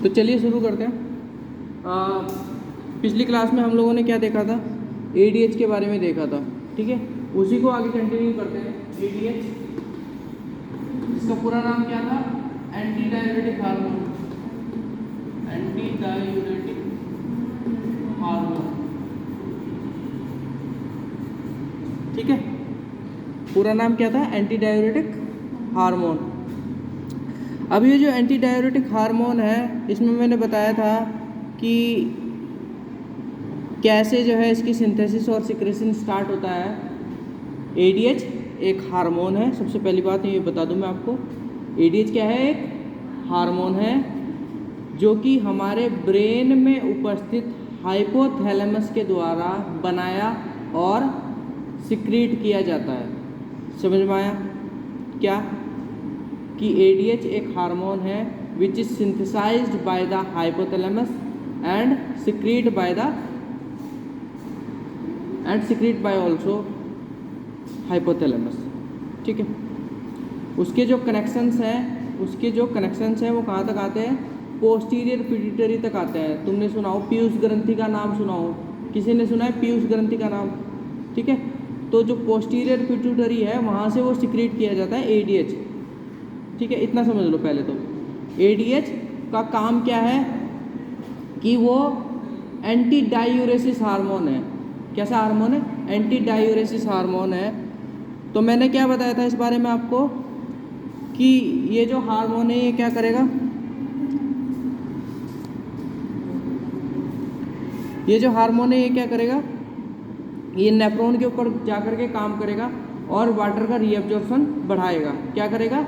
तो चलिए शुरू करते हैं। पिछली क्लास में हम लोगों ने क्या देखा था? एडीएच के बारे में देखा था, ठीक है। उसी को आगे कंटिन्यू करते हैं। एडीएच, इसका पूरा नाम क्या था? Anti diuretic hormone. Anti diuretic hormone, ठीक है। पूरा नाम क्या था? Anti diuretic hormone. अब ये जो एंटी डाययूरेटिक हार्मोन है, इसमें मैंने बताया था कि कैसे जो है इसकी सिंथेसिस और सिक्रेशन स्टार्ट होता है। एडीएच एक हार्मोन है, सबसे पहली बात ये बता दूं मैं आपको। एडीएच क्या है? एक हार्मोन है जो कि हमारे ब्रेन में उपस्थित हाइपोथैलेमस के द्वारा बनाया और सिक्रीट किया जाता है। समझ में आया क्या? कि एडीएच एक हार्मोन है which is synthesised by the hypothalamus and secrete by also hypothalamus, ठीक है। उसके जो कनेक्शंस हैं वो कहाँ तक आते हैं? पोस्टीरियर पिट्यूटरी तक आते हैं। तुमने सुना हो पीयूष ग्रंथि का नाम सुना हो? किसी ने सुना है पीयूष ग्रंथि का नाम? ठीक है। तो जो पोस्टीरियर पिट्यूटरी है वहाँ से वो सिक्रीट किया जाता है एडीएच, ठीक है। इतना समझ लो पहले तो। एडीएच का काम क्या है कि वो एंटी डायूरेसिस हार्मोन है। कैसा हार्मोन है? एंटी डायूरेसिस हार्मोन है। तो मैंने क्या बताया था इस बारे में आपको कि ये जो हार्मोन है ये क्या करेगा? ये जो हार्मोन है ये क्या करेगा? ये नेफ्रॉन के ऊपर जाकर के काम करेगा और वाटर का रीअब्जॉर्प्शन बढ़ाएगा। क्या करेगा?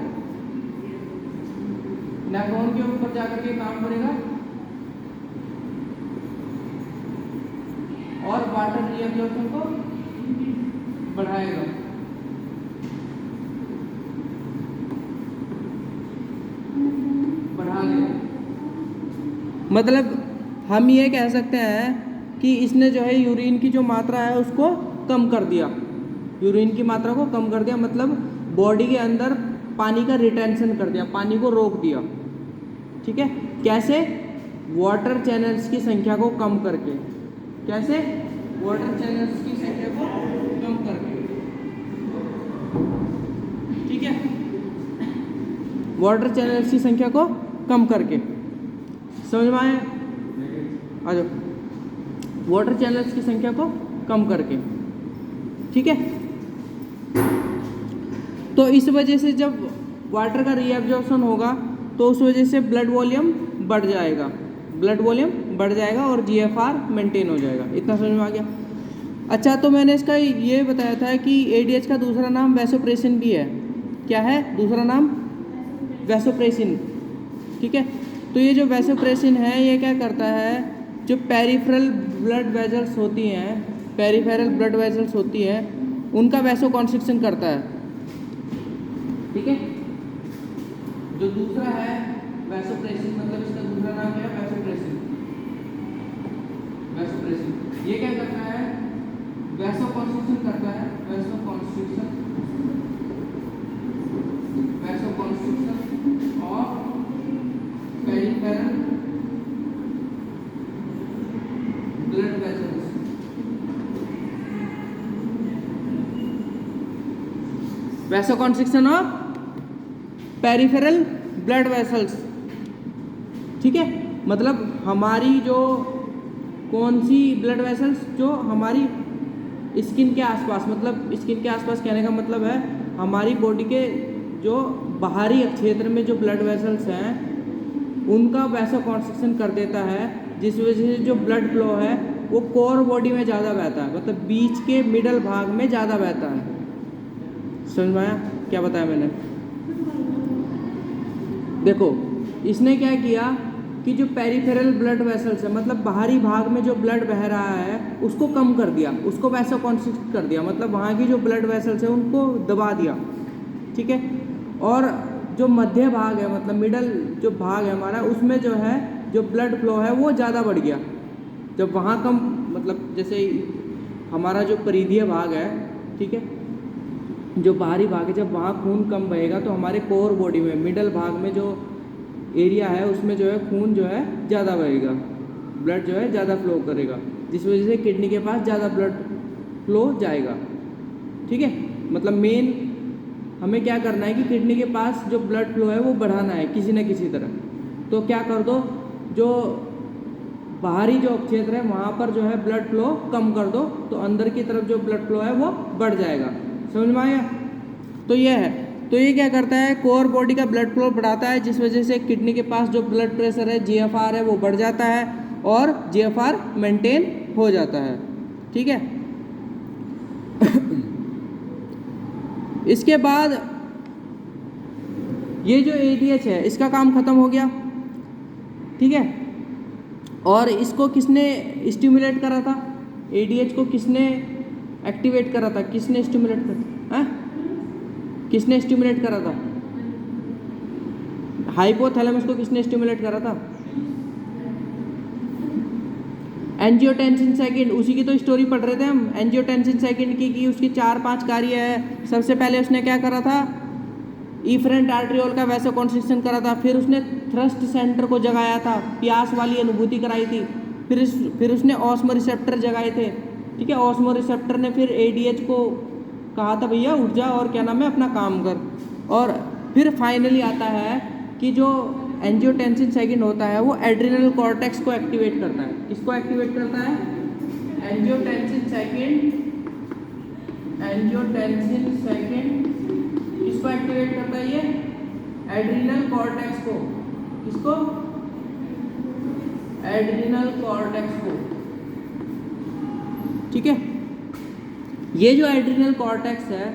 नेफ्रॉन के ऊपर जाकर के काम करेगा और वाटर रीअब्जॉर्प्शन को बढ़ाएगा। बढ़ा देगा। मतलब हम ये कह सकते हैं कि इसने जो है यूरिन की जो मात्रा है उसको कम कर दिया। यूरिन की मात्रा को कम कर दिया, मतलब बॉडी के अंदर पानी का रिटेंशन कर दिया, पानी को रोक दिया, ठीक है। कैसे? वाटर चैनल्स की संख्या को कम करके। कैसे? वाटर चैनल्स की संख्या को कम करके, ठीक है। वाटर चैनल्स की संख्या को कम करके, समझ में आया? आ जाओ। वाटर चैनल्स की संख्या को कम करके, ठीक है। तो इस वजह से जब वाटर का रीअब्जॉर्प्शन होगा तो उस वजह से ब्लड वॉल्यूम बढ़ जाएगा और जीएफआर मेंटेन हो जाएगा। इतना समझ में आ गया? अच्छा, तो मैंने इसका ये बताया था कि एडीएच का दूसरा नाम वैसोप्रेसिन भी है। क्या है दूसरा नाम? वैसोप्रेसिन, ठीक है। तो ये जो वैसोप्रेसिन है ये क्या करता है? जो पेरिफेरल ब्लड वेजल्स होती हैं उनका वैसोकॉन्स्ट्रिक्शन करता है, ठीक है। जो दूसरा है वैसोप्रेसिन, मतलब इसका दूसरा नाम क्या है? वैसोप्रेसिन ये क्या करता है? वैसोकॉन्स्ट्रिक्शन करता है। Vasoconstriction of peripheral blood vessels. Vasoconstriction of peripheral blood vessels, ठीक है। मतलब हमारी जो कौन सी ब्लड वेसल्स? जो हमारी स्किन के आसपास, मतलब स्किन के आसपास कहने का मतलब है हमारी बॉडी के जो बाहरी क्षेत्र में जो ब्लड वेसल्स हैं उनका वैसोकॉन्स्ट्रिक्शन कर देता है, जिस वजह से जो ब्लड फ्लो है वो कोर बॉडी में ज़्यादा बहता है, मतलब बीच के मिडल भाग में ज़्यादा बहता है। समझ में आया क्या बताया मैंने? देखो इसने क्या किया कि जो पेरिफेरल ब्लड वेसल्स है, मतलब बाहरी भाग में जो ब्लड बह रहा है उसको कम कर दिया, उसको वैसोकॉन्स्ट्रिक्ट कर दिया, मतलब वहाँ की जो ब्लड वेसल्स है उनको दबा दिया, ठीक है। और जो मध्य भाग है, मतलब मिडल जो भाग है हमारा, उसमें जो है जो ब्लड फ्लो है वो ज़्यादा बढ़ गया। जब वहाँ कम, मतलब जैसे हमारा जो परिधीय भाग है, ठीक है, जो बाहरी भाग है, जब वहाँ खून कम बहेगा तो हमारे कोर बॉडी में मिडल भाग में जो एरिया है उसमें जो है खून जो है ज़्यादा बहेगा, ब्लड जो है ज़्यादा फ्लो करेगा, जिस वजह से किडनी के पास ज़्यादा ब्लड फ्लो जाएगा। ठीक है, मतलब मेन हमें क्या करना है कि किडनी के पास जो ब्लड फ्लो है वो बढ़ाना है किसी न किसी तरह। तो क्या कर दो, जो बाहरी जो क्षेत्र है वहाँ पर जो है ब्लड फ्लो कम कर दो, तो अंदर की तरफ जो ब्लड फ्लो है वो बढ़ जाएगा। समझ में आया? तो ये है, तो ये क्या करता है, कोर बॉडी का ब्लड फ्लो बढ़ाता है, जिस वजह से किडनी के पास जो ब्लड प्रेशर है GFR है वो बढ़ जाता है और GFR मेंटेन हो जाता है। ठीक है इसके बाद ये जो ADH है इसका काम खत्म हो गया। ठीक है, और इसको किसने स्टिमुलेट करा था? ADH को किसने एक्टिवेट करा था? किसने स्टिमुलेट करा है? किसने स्टिमुलेट करा था? हाइपोथैलेमस को किसने स्टिमुलेट करा था? एंजियोटेंसिन सेकंड, उसी की तो स्टोरी पढ़ रहे थे हम। एंजियोटेंसिन सेकंड की उसकी 4-5 कार्य है। सबसे पहले उसने क्या करा था? इफरेंट आर्ट्रियोल का वैसोकॉन्स्ट्रिक्शन करा था, फिर उसने थ्रस्ट सेंटर को जगाया था, प्यास वाली अनुभूति कराई थी, फिर उसने ऑस्मो रिसेप्टर जगाए थे। ठीक है, ऑस्मो रिसेप्टर ने फिर ADH को कहा था भैया उठ जा और क्या नाम है अपना काम कर। और फिर फाइनली आता है कि जो एंजियोटेंसिन सेकंड होता है वो एड्रिनल कॉर्टेक्स को एक्टिवेट करता है। किसको एक्टिवेट करता है? एंजियोटेंसिन सेकंड किसको एक्टिवेट करता है? ये एड्रिनल कॉर्टेक्स को। किसको? एड्रिनल कॉर्टेक्स को। ठीक है, ये जो एड्रिनल कॉर्टेक्स है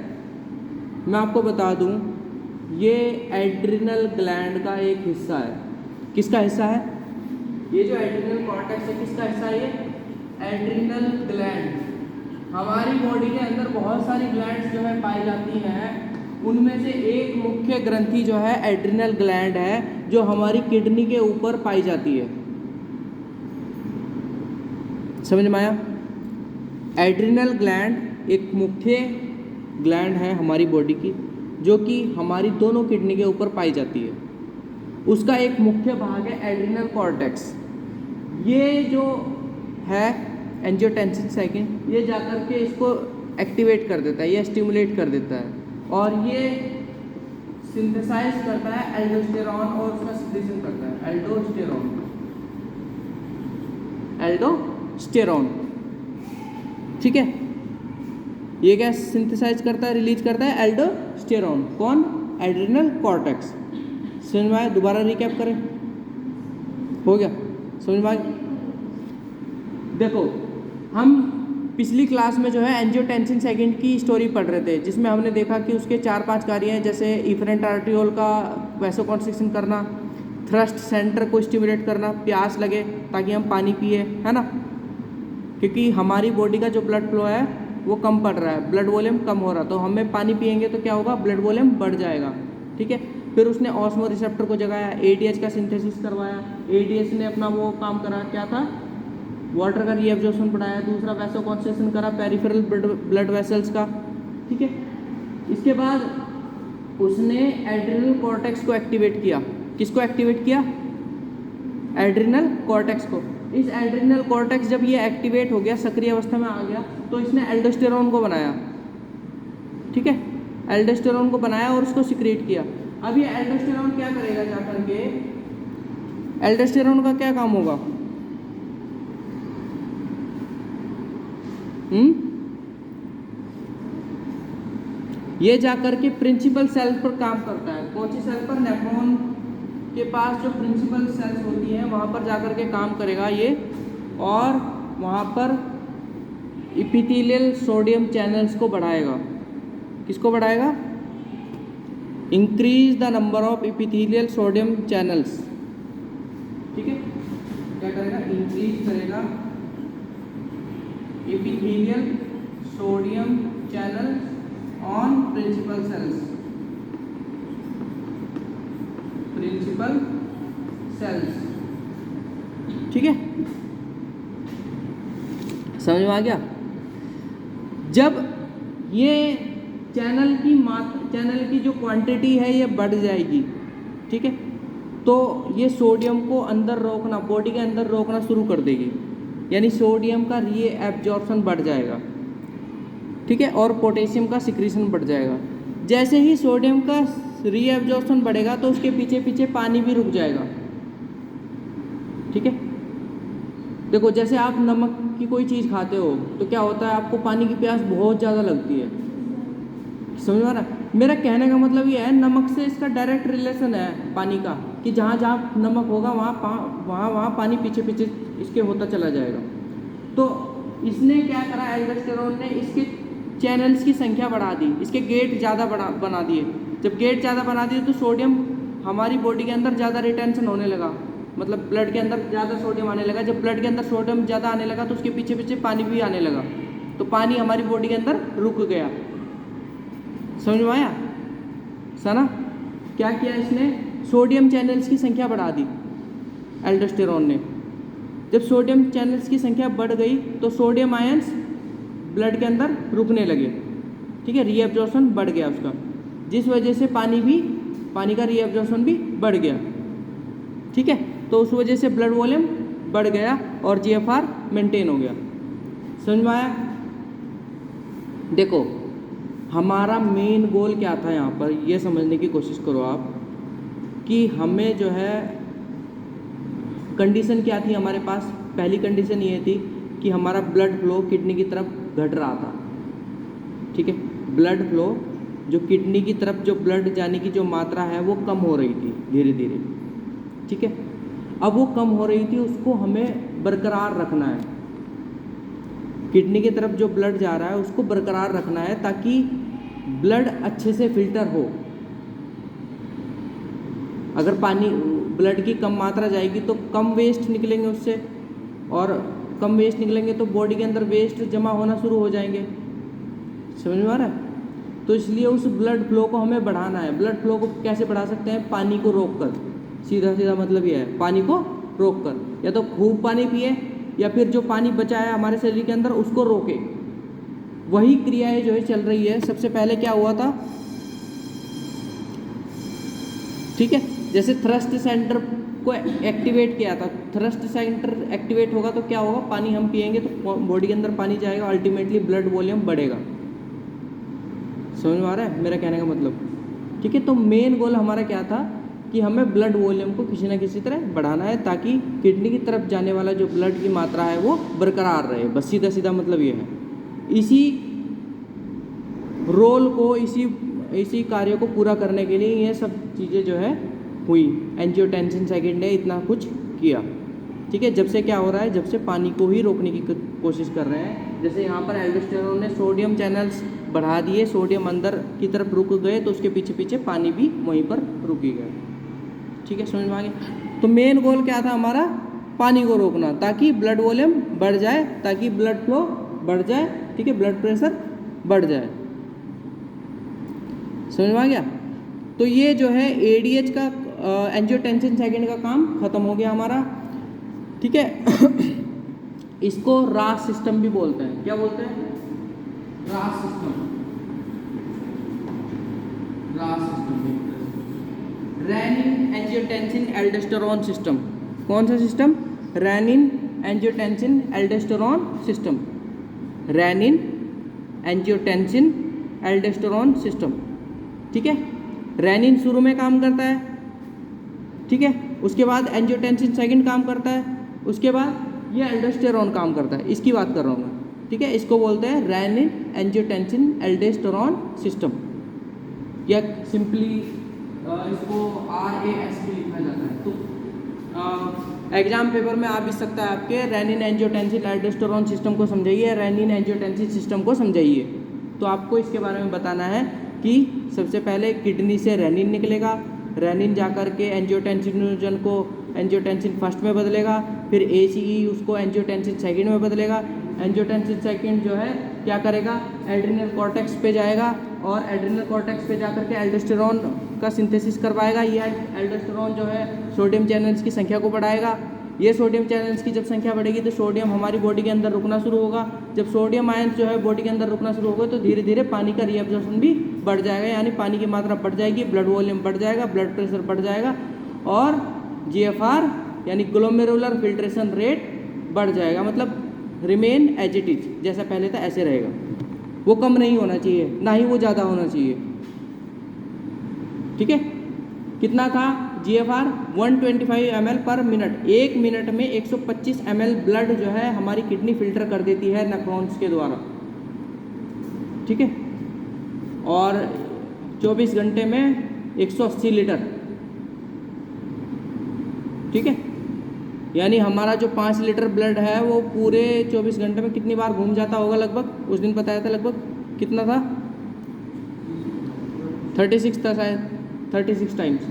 मैं आपको बता दूं, ये एड्रिनल ग्लैंड का एक हिस्सा है। किसका हिस्सा है? ये जो एड्रिनल कॉर्टेक्स है किसका हिस्सा है? ये एड्रिनल ग्लैंड। हमारी बॉडी के अंदर बहुत सारी ग्लैंड्स जो है पाई जाती हैं, उनमें से एक मुख्य ग्रंथि जो है एड्रिनल ग्लैंड है, जो हमारी किडनी के ऊपर पाई जाती है। समझ में आया? एड्रिनल ग्लैंड एक मुख्य ग्लैंड है हमारी बॉडी की, जो कि हमारी दोनों किडनी के ऊपर पाई जाती है। उसका एक मुख्य भाग है एड्रिनल कॉर्टेक्स। ये जो है एंजियोटेंसिन सेकंड, ये जाकर के इसको एक्टिवेट कर देता है, ये स्टिमुलेट कर देता है, और ये सिंथेसाइज करता है एल्डोस्टेरॉन और उसका सिंथेसिस करता है एल्डोस्टेरॉन। ठीक है, ये क्या सिंथेसाइज करता है, रिलीज करता है? एल्डोस्टेरॉन। कौन? Adrenal cortex. समझ में आया? दोबारा रिकैप करें, हो गया? समझ में आ गया? देखो, हम पिछली क्लास में जो है एंजियोटेंसिन सेकंड की स्टोरी पढ़ रहे थे, जिसमें हमने देखा कि उसके 4-5 कार्य हैं, जैसे इफरेंट आर्ट्रियोल का वैसोकॉन्स्ट्रिक्शन करना, थ्रस्ट सेंटर को स्टिमुलेट करना, प्यास लगे ताकि हम पानी पिए, है ना, क्योंकि हमारी बॉडी का जो ब्लड फ्लो है वो कम पड़ रहा है, ब्लड वॉल्यूम कम हो रहा है, तो हमें पानी पिएंगे तो क्या होगा? ब्लड वॉल्यूम बढ़ जाएगा। ठीक है, फिर उसने ऑस्मो रिसेप्टर को जगाया, ADH का सिंथेसिस करवाया, ADH ने अपना वो काम करा, क्या था? वाटर का रीएब्जॉर्प्शन बढ़ाया। दूसरा वैसोकॉन्स्ट्रिक्शन करा पेरिफेरल ब्लड वेसल्स का। ठीक है, इसके बाद उसने एड्रिनल कॉर्टेक्स को एक्टिवेट किया। किसको एक्टिवेट किया? एड्रिनल कॉर्टेक्स को। इस एड्रिनल कॉर्टेक्स जब ये एक्टिवेट हो गया, सक्रिय अवस्था में आ गया, तो इसने एल्डोस्टेरॉन को बनाया। ठीक है, एल्डोस्टेरॉन को बनाया और उसको सिक्रेट किया। अब ये एल्डोस्टेरॉन क्या करेगा जाकर के? एल्डोस्टेरॉन का क्या काम होगा? ये जाकर के प्रिंसिपल सेल पर काम करता है। कौन सी सेल पर? नेफ्रॉन के पास जो प्रिंसिपल सेल्स होती हैं वहाँ पर जाकर के काम करेगा ये, और वहाँ पर इपिथेलियल सोडियम चैनल्स को बढ़ाएगा। किसको बढ़ाएगा? Increase the number of epithelial sodium channels. ठीक है, क्या करेगा? इंक्रीज करेगा epithelial sodium channels on principal cells. ठीक है, समझ में आ गया? जब ये चैनल की जो क्वांटिटी है ये बढ़ जाएगी, ठीक है, तो ये सोडियम को अंदर रोकना, बॉडी के अंदर रोकना शुरू कर देगी, यानी सोडियम का रीएब्जॉर्प्शन बढ़ जाएगा, ठीक है, और पोटेशियम का सिक्रीशन बढ़ जाएगा। जैसे ही सोडियम का रीएब्जॉर्प्शन बढ़ेगा तो उसके पीछे पीछे पानी भी रुक जाएगा, ठीक है। देखो जैसे आप नमक की कोई चीज़ खाते हो तो क्या होता है, आपको पानी की प्यास बहुत ज़्यादा लगती है, समझ में आ रहा है? मेरा कहने का मतलब ये है, नमक से इसका डायरेक्ट रिलेशन है पानी का, कि जहाँ जहाँ नमक होगा वहाँ पानी पीछे पीछे इसके होता चला जाएगा। तो इसने क्या करा, एल्डोस्टेरोन ने इसके चैनल्स की संख्या बढ़ा दी, इसके गेट ज़्यादा बना दिए। जब गेट ज़्यादा बना दिए तो सोडियम हमारी बॉडी के अंदर ज़्यादा रिटेंशन होने लगा, मतलब ब्लड के अंदर ज़्यादा सोडियम आने लगा। जब ब्लड के अंदर सोडियम ज़्यादा आने लगा तो उसके पीछे पीछे पानी भी आने लगा, तो पानी हमारी बॉडी के अंदर रुक गया। समझ में आया सना? क्या किया इसने, सोडियम चैनल्स की संख्या बढ़ा दी एल्डोस्टेरोन ने। जब सोडियम चैनल्स की संख्या बढ़ गई तो सोडियम आयंस ब्लड के अंदर रुकने लगे, ठीक है, रीएब्जॉर्प्शन बढ़ गया उसका, जिस वजह से पानी का रीएब्जॉर्प्शन भी बढ़ गया, ठीक है। तो उस वजह से ब्लड वॉल्यूम बढ़ गया और जीएफआर मेंटेन हो गया। समझ में आया? देखो हमारा मेन गोल क्या था यहाँ पर, ये समझने की कोशिश करो आप कि हमें जो है कंडीशन क्या थी हमारे पास। पहली कंडीशन ये थी कि हमारा ब्लड फ्लो किडनी की तरफ घट रहा था, ठीक है, ब्लड फ्लो जो किडनी की तरफ जो ब्लड जाने की जो मात्रा है वो कम हो रही थी धीरे धीरे, ठीक है। अब वो कम हो रही थी, उसको हमें बरकरार रखना है, किडनी की तरफ जो ब्लड जा रहा है उसको बरकरार रखना है ताकि ब्लड अच्छे से फिल्टर हो। अगर पानी ब्लड की कम मात्रा जाएगी तो कम वेस्ट निकलेंगे उससे, और कम वेस्ट निकलेंगे तो बॉडी के अंदर वेस्ट जमा होना शुरू हो जाएंगे। समझ में आ रहा है? तो इसलिए उस ब्लड फ्लो को हमें बढ़ाना है। ब्लड फ्लो को कैसे बढ़ा सकते हैं? पानी को रोककर, सीधा सीधा मतलब ये है, पानी को रोककर, या तो खूब पानी पिए या फिर जो पानी बचा है हमारे शरीर के अंदर उसको रोके। वही क्रियाएं जो है चल रही है। सबसे पहले क्या हुआ था, ठीक है, जैसे थ्रस्ट सेंटर को एक्टिवेट किया था, थ्रस्ट सेंटर एक्टिवेट होगा तो क्या होगा, पानी हम पिएंगे तो बॉडी के अंदर पानी जाएगा, अल्टीमेटली ब्लड वॉल्यूम बढ़ेगा। समझ में आ रहा है मेरा कहने का मतलब? ठीक है, तो मेन गोल हमारा क्या था कि हमें ब्लड वॉल्यूम को किसी न किसी तरह बढ़ाना है ताकि किडनी की तरफ जाने वाला जो ब्लड की मात्रा है वो बरकरार रहे। बस सीधा सीधा मतलब ये है। इसी रोल को, इसी कार्य को पूरा करने के लिए ये सब चीज़ें जो है हुई। एंजियोटेंसिन सेकेंड ने इतना कुछ किया, ठीक है। जब से क्या हो रहा है, जब से पानी को ही रोकने की कोशिश कर रहे हैं। जैसे यहाँ पर एल्डोस्टेरोन ने सोडियम चैनल्स बढ़ा दिए, सोडियम अंदर की तरफ रुक गए तो उसके पीछे पीछे पानी भी वहीं पर रुक ही गया, ठीक है। समझ में आ गया? तो मेन गोल क्या था हमारा, पानी को रोकना ताकि ब्लड वॉल्यूम बढ़ जाए, ताकि ब्लड फ्लो बढ़ जाए, ठीक है, ब्लड प्रेशर बढ़ जाए। समझ में आ गया? तो ये जो है एडीएच का एंजियोटेंसिन सेकेंड का काम खत्म हो गया हमारा, ठीक है। इसको रास सिस्टम भी बोलते हैं। क्या बोलते हैं? रास सिस्टम। रास system, renin angiotensin aldosterone system. कौन सा system? Renin angiotensin aldosterone system. Renin angiotensin aldosterone system, ठीक है। रेनिन शुरू में काम करता है, ठीक है, उसके बाद एंजियोटेंसिन सेकंड काम करता है, उसके बाद ये एल्डोस्टेरोन काम करता है। इसकी बात कर रहा हूँ मैं, ठीक है। इसको बोलते हैं रेनिन एंजियोटेंसिन एल्डोस्टेरोन सिस्टम, या सिंपली इसको RAS भी लिखा जाता है। तो एग्जाम पेपर में आ भी सकता है आपके, रेनिन एंजियोटेंसिन एल्डोस्टेरोन सिस्टम को समझाइए, रेनिन एंजियोटेंसिन सिस्टम को समझाइए। तो आपको इसके बारे में बताना है कि सबसे पहले किडनी से रेनिन निकलेगा, रेनिन जाकर के एंजियोटेंसिनोजन को एंजियोटेंसिन फर्स्ट में बदलेगा, फिर ACE उसको एंजियोटेंसिन सेकंड में बदलेगा। एंजियोटेंसिन सेकंड जो है क्या करेगा, एड्रिनल कॉर्टेक्स पे जाएगा और एड्रिनल कॉर्टेक्स पे जाकर के एल्डोस्टेरोन का सिंथेसिस करवाएगा। ये एल्डोस्टेरोन जो है सोडियम चैनल्स की संख्या को बढ़ाएगा। ये सोडियम चैनल्स की जब संख्या बढ़ेगी तो सोडियम हमारी बॉडी के अंदर रुकना शुरू होगा। जब सोडियम आयंस जो है बॉडी के अंदर रुकना शुरू होगा तो धीरे धीरे पानी का रीअब्जॉर्प्शन भी बढ़ जाएगा, यानी पानी की मात्रा बढ़ जाएगी, ब्लड वॉल्यूम बढ़ जाएगा, ब्लड प्रेशर बढ़ जाएगा और GFR यानी ग्लोमेरुलर फिल्ट्रेशन रेट बढ़ जाएगा, मतलब रिमेन एज इट इज, जैसा पहले था ऐसे रहेगा। वो कम नहीं होना चाहिए, ना ही वो ज़्यादा होना चाहिए। ठीक है, कितना था GFR 125 ml पर मिनट। एक मिनट में 125 ml ब्लड जो है हमारी किडनी फिल्टर कर देती है नेफ्रॉन्स के द्वारा। ठीक है, और 24 घंटे में 180 लीटर। ठीक है, यानी हमारा जो 5 लीटर ब्लड है वो पूरे 24 घंटे में कितनी बार घूम जाता होगा लगभग? उस दिन बताया था लगभग कितना था, 36 था शायद, 36 टाइम्स।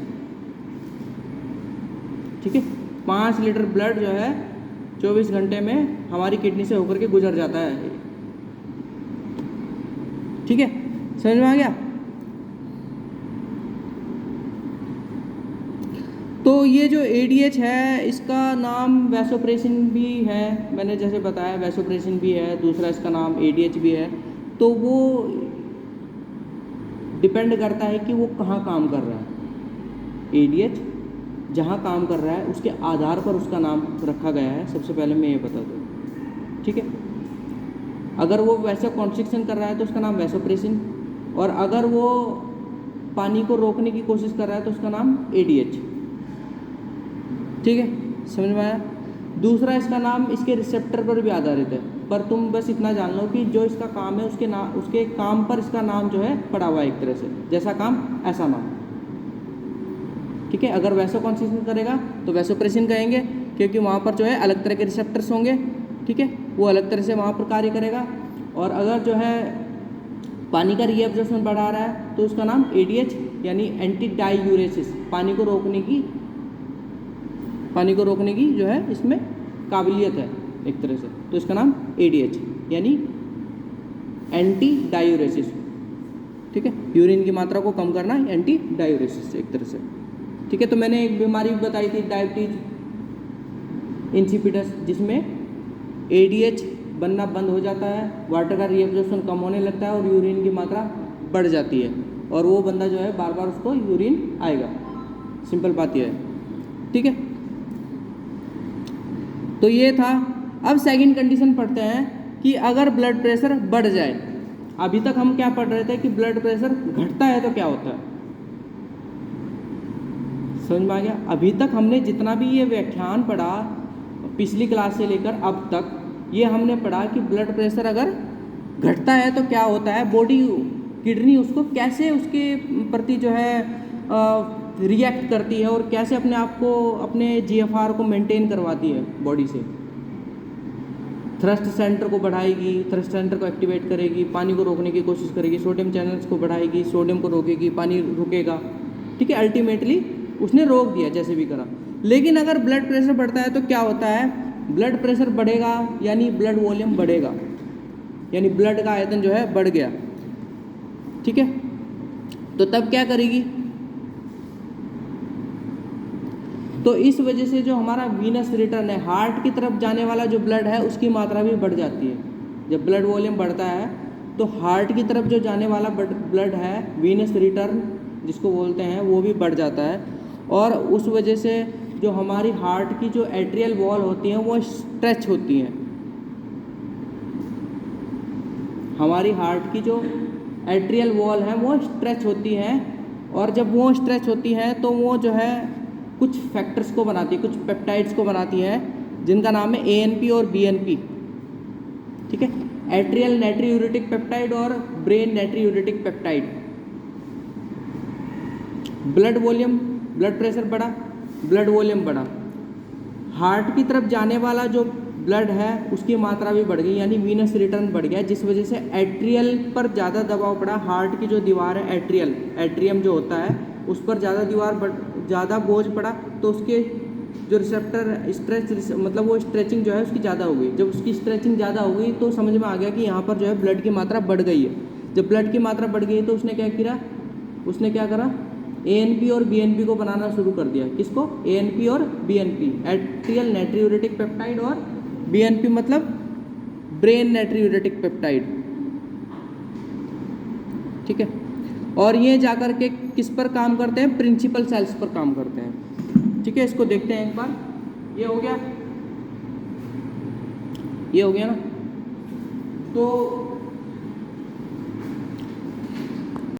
ठीक है, 5 लीटर ब्लड जो है 24 घंटे में हमारी किडनी से होकर के गुजर जाता है। ठीक है, समझ में आ गया? तो ये जो ADH है इसका नाम वैसोप्रेसिन भी है, मैंने जैसे बताया वैसोप्रेसिन भी है, दूसरा इसका नाम ADH भी है। तो वो डिपेंड करता है कि वो कहाँ काम कर रहा है। ADH जहाँ काम कर रहा है उसके आधार पर उसका नाम रखा गया है, सबसे पहले मैं ये बता दूँ। ठीक है, अगर वो वैसा कॉन्स्ट्रिक्शन कर रहा है तो उसका नाम वैसोप्रेसिन, और अगर वो पानी को रोकने की कोशिश कर रहा है तो उसका नाम ADH। ठीक है, समझ में आया? दूसरा इसका नाम इसके रिसेप्टर पर भी आधारित है, पर तुम बस इतना जान लो कि जो इसका काम है उसके काम पर इसका नाम जो है पड़ा हुआ है, एक तरह से जैसा काम ऐसा नाम। ठीक है, अगर वैसो कॉन्स्ट्रिक्शन करेगा तो वैसोप्रेसिन कहेंगे, क्योंकि वहाँ पर जो है अलग तरह के रिसेप्टर्स होंगे। ठीक है, वो अलग तरह से वहाँ पर कार्य करेगा। और अगर जो है पानी का रीएब्जॉर्प्शन बढ़ा रहा है तो उसका नाम ADH यानी एंटी डाइयूरेसिस, पानी को रोकने की जो है इसमें काबिलियत है एक तरह से, तो इसका नाम ADH यानी एंटी डायूरेसिस। ठीक है, यूरिन की मात्रा को कम करना एंटी डायूरेसिस एक तरह से। ठीक है, तो मैंने एक बीमारी भी बताई थी डायबिटीज इंसिपिडस, जिसमें ADH बनना बंद हो जाता है, वाटर का रीएब्जॉर्प्शन कम होने लगता है और यूरिन की मात्रा बढ़ जाती है, और वो बंदा जो है बार बार उसको यूरिन आएगा। सिंपल बात यह है। ठीक है, तो ये था। अब सेकंड कंडीशन पढ़ते हैं कि अगर ब्लड प्रेशर बढ़ जाए। अभी तक हम क्या पढ़ रहे थे कि ब्लड प्रेशर घटता है तो क्या होता है, समझ में आ गया? अभी तक हमने जितना भी ये व्याख्यान पढ़ा पिछली क्लास से लेकर अब तक, ये हमने पढ़ा कि ब्लड प्रेशर अगर घटता है तो क्या होता है, बॉडी किडनी उसको कैसे उसके प्रति जो है रिएक्ट करती है और कैसे अपने आप को, अपने GFR को मेंटेन करवाती है बॉडी से। थ्रस्ट सेंटर को बढ़ाएगी, थ्रस्ट सेंटर को एक्टिवेट करेगी, पानी को रोकने की कोशिश करेगी, सोडियम चैनल्स को बढ़ाएगी, सोडियम को रोकेगी, पानी रुकेगा। ठीक है, अल्टीमेटली उसने रोक दिया जैसे भी करा। लेकिन अगर ब्लड प्रेशर बढ़ता है तो क्या होता है, ब्लड प्रेशर बढ़ेगा यानी ब्लड वॉल्यूम बढ़ेगा, यानी ब्लड का आयतन जो है बढ़ गया। ठीक है, तो तब क्या करेगी, तो इस वजह से जो हमारा वीनस रिटर्न है, हार्ट की तरफ जाने वाला जो ब्लड है उसकी मात्रा भी बढ़ जाती है। जब ब्लड वॉल्यूम बढ़ता है तो हार्ट की तरफ जो जाने वाला ब्लड है, वीनस रिटर्न जिसको बोलते हैं, वो भी बढ़ जाता है। और उस वजह से जो हमारी हार्ट की जो एट्रियल वॉल होती हैं वो स्ट्रेच होती हैं। हमारी हार्ट की जो एट्रियल वॉल है वो स्ट्रेच होती है, और जब वो स्ट्रेच होती है तो वो जो है कुछ फैक्टर्स को बनाती है, कुछ पेप्टाइड्स को बनाती है, जिनका नाम है ANP और BNP। ठीक है, एट्रियल नाइट्रियूरेटिक पेप्टाइड और brain natriuretic peptide. Blood volume, blood pressure बढ़ा, ब्लड वॉल्यूम बढ़ा, हार्ट की तरफ जाने वाला जो ब्लड है उसकी मात्रा भी बढ़ गई, यानी वीनस रिटर्न बढ़ गया, जिस वजह से एट्रियल पर ज़्यादा दबाव पड़ा। हार्ट की जो दीवार है एट्रियम जो होता है उस पर ज़्यादा बोझ पड़ा, तो उसके जो रिसेप्टर मतलब वो स्ट्रेचिंग जो है उसकी ज़्यादा हो गई। जब उसकी स्ट्रेचिंग ज़्यादा हो गई तो समझ में आ गया कि यहाँ पर जो है ब्लड की मात्रा बढ़ गई है। जब ब्लड की मात्रा बढ़ गई तो उसने क्या करा, ANP और BNP को बनाना शुरू कर दिया। किसको? ANP और BNP, एट्रियल नाइट्रियूरेटिक पेप्टाइड, और BNP मतलब ब्रेन नाइट्रियूरेटिक पेप्टाइड। ठीक है, और ये जाकर के किस पर काम करते हैं, प्रिंसिपल सेल्स पर काम करते हैं। ठीक है, इसको देखते हैं एक बार। ये हो गया, ये हो गया ना। तो